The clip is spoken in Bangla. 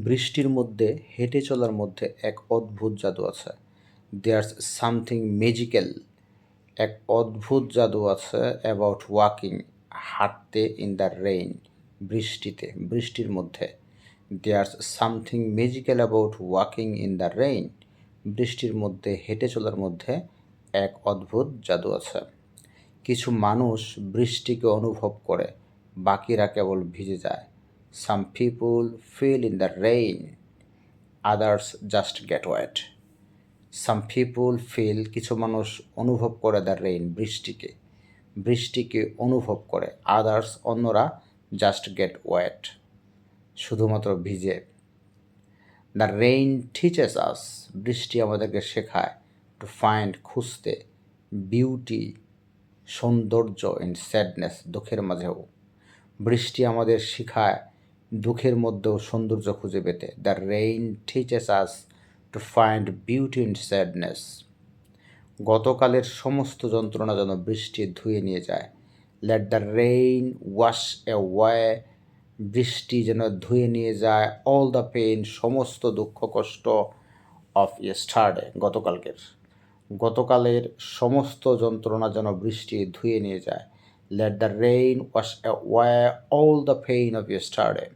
বৃষ্টির মধ্যে হেঁটে চলার মধ্যে এক অদ্ভুত জাদু আছে। দেয়ার্স সামথিং ম্যাজিক্যাল, এক অদ্ভুত জাদু আছে অ্যাবাউট ওয়াকিং, হাঁটতে ইন দ্য রেইন, বৃষ্টির মধ্যে। There's something magical about walking in the rain, বৃষ্টির মধ্যে হেঁটে চলার মধ্যে এক অদ্ভুত জাদু আছে। কিছু মানুষ বৃষ্টিকে অনুভব করে, বাকিরা কেবল ভিজে যায়। Some people feel in the rain, others just get wet. Some people feel, কিছু মানুষ অনুভব করে দ্য রেইন, বৃষ্টিকে অনুভব করে। আদার্স, অন্যরা জাস্ট গেট ওয়েট, শুধুমাত্র ভিজে। দ্য রেইন টিচেস আস, বৃষ্টি আমাদেরকে শেখায়, টু ফাইন্ড, খুঁজতে, বিউটি, সৌন্দর্য, ইন স্যাডনেস, দুঃখের মাঝেও। বৃষ্টি আমাদের শেখায় দুঃখের মধ্যেও সৌন্দর্য খুঁজে পেতে। The rain teaches us to find beauty in sadness. গতকালের সমস্ত যন্ত্রণা যেন বৃষ্টি ধুয়ে নিয়ে যায়। Let the rain wash away, বৃষ্টি যেন ধুয়ে নিয়ে যায় অল দ্য পেইন, সমস্ত দুঃখ কষ্ট, অফ ইয়েস্টারডে, গতকালের সমস্ত যন্ত্রণা যেন বৃষ্টি ধুয়ে নিয়ে যায়। Let the rain wash away all the pain of yesterday.